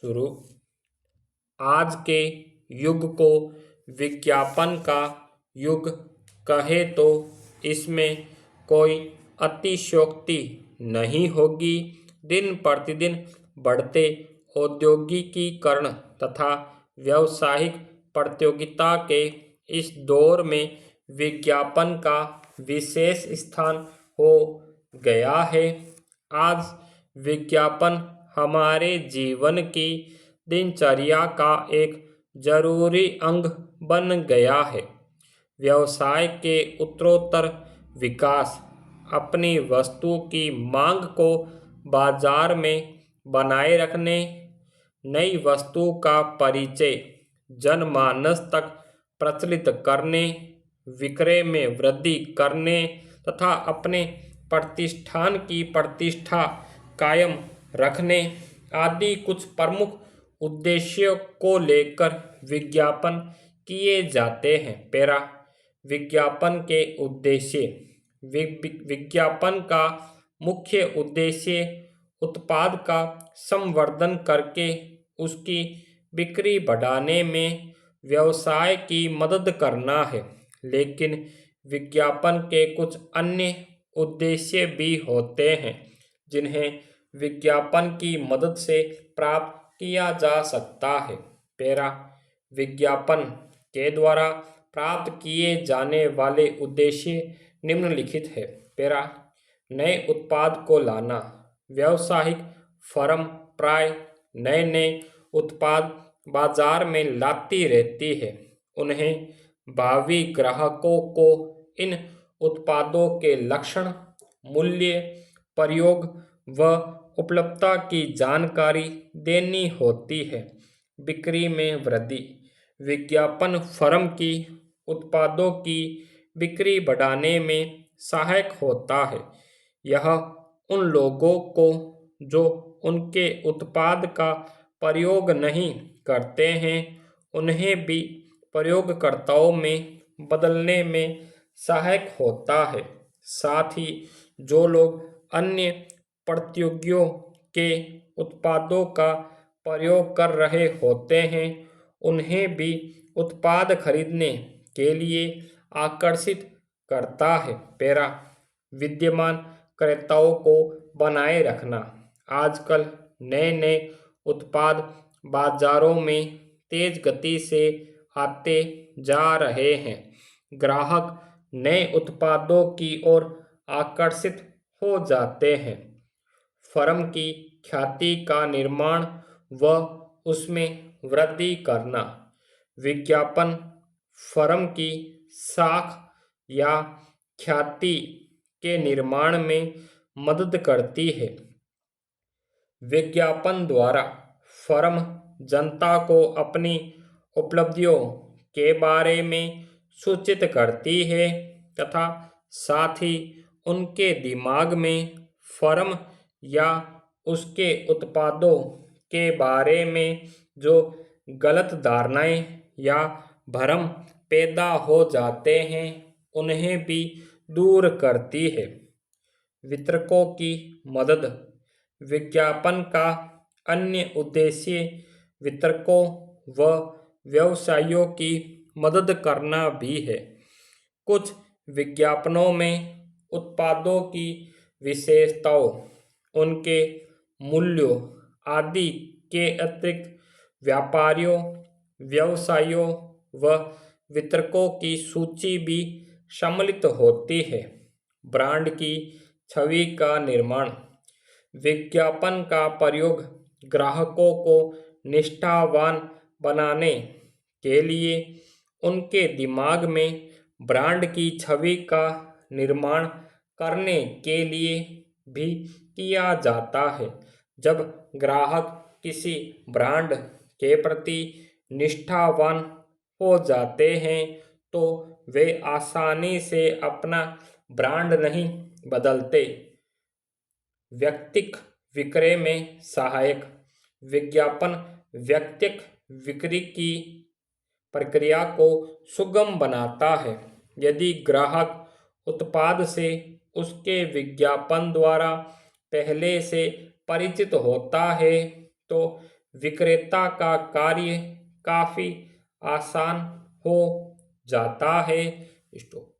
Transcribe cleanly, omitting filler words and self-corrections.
शुरू। आज के युग को विज्ञापन का युग कहे तो इसमें कोई अतिशयोक्ति नहीं होगी। दिन प्रतिदिन बढ़ते औद्योगिकीकरण तथा व्यावसायिक प्रतियोगिता के इस दौर में विज्ञापन का विशेष स्थान हो गया है। आज विज्ञापन हमारे जीवन की दिनचर्या का एक जरूरी अंग बन गया है। व्यवसाय के उत्तरोत्तर विकास अपनी वस्तु की मांग को बाजार में बनाए रखने, नई वस्तु का परिचय जनमानस तक प्रचलित करने, विक्रय में वृद्धि करने तथा अपने प्रतिष्ठान की प्रतिष्ठा कायम रखने आदि कुछ प्रमुख उद्देश्यों को लेकर विज्ञापन किए जाते हैं। विज्ञापन के उद्देश्य। विज्ञापन का मुख्य उद्देश्य उत्पाद का संवर्धन करके उसकी बिक्री बढ़ाने में व्यवसाय की मदद करना है। लेकिन विज्ञापन के कुछ अन्य उद्देश्य भी होते हैं जिन्हें विज्ञापन की मदद से प्राप्त किया जा सकता है। विज्ञापन के द्वारा प्राप्त किए जाने वाले उद्देश्य निम्नलिखित है। नए उत्पाद को लाना। व्यावसायिक फर्म प्राय नए नए उत्पाद बाजार में लाती रहती है। उन्हें भावी ग्राहकों को इन उत्पादों के लक्षण, मूल्य, प्रयोग व उपलब्धता की जानकारी देनी होती है। बिक्री में वृद्धि। विज्ञापन फर्म की उत्पादों की बिक्री बढ़ाने में सहायक होता है। यह उन लोगों को जो उनके उत्पाद का प्रयोग नहीं करते हैं उन्हें भी प्रयोगकर्ताओं में बदलने में सहायक होता है। साथ ही जो लोग अन्य प्रतियोगियों के उत्पादों का प्रयोग कर रहे होते हैं उन्हें भी उत्पाद खरीदने के लिए आकर्षित करता है। विद्यमान क्रेताओं को बनाए रखना। आजकल नए नए उत्पाद बाजारों में तेज गति से आते जा रहे हैं। ग्राहक नए उत्पादों की ओर आकर्षित हो जाते हैं। फर्म की ख्याति का निर्माण व उसमें वृद्धि करना। विज्ञापन फर्म की साख या ख्याति के निर्माण में मदद करती है। विज्ञापन द्वारा फर्म जनता को अपनी उपलब्धियों के बारे में सूचित करती है तथा साथ ही उनके दिमाग में फर्म या उसके उत्पादों के बारे में जो गलत धारणाएं या भ्रम पैदा हो जाते हैं उन्हें भी दूर करती है। वितरकों की मदद। विज्ञापन का अन्य उद्देश्य वितरकों व व्यवसायियों की मदद करना भी है। कुछ विज्ञापनों में उत्पादों की विशेषताओं, उनके मूल्यों आदि के अतिरिक्त व्यापारियों, व्यवसायियों व वितरकों की सूची भी सम्मिलित होती है। ब्रांड की छवि का निर्माण। विज्ञापन का प्रयोग ग्राहकों को निष्ठावान बनाने के लिए उनके दिमाग में ब्रांड की छवि का निर्माण करने के लिए भी किया जाता है। जब ग्राहक किसी ब्रांड के प्रति निष्ठावान हो जाते हैं तो वे आसानी से अपना ब्रांड नहीं बदलते। व्यक्तिक विक्रय में सहायक। विज्ञापन व्यक्तिक बिक्री की प्रक्रिया को सुगम बनाता है। यदि ग्राहक उत्पाद से उसके विज्ञापन द्वारा पहले से परिचित होता है तो विक्रेता का कार्य काफी आसान हो जाता है। स्टॉप।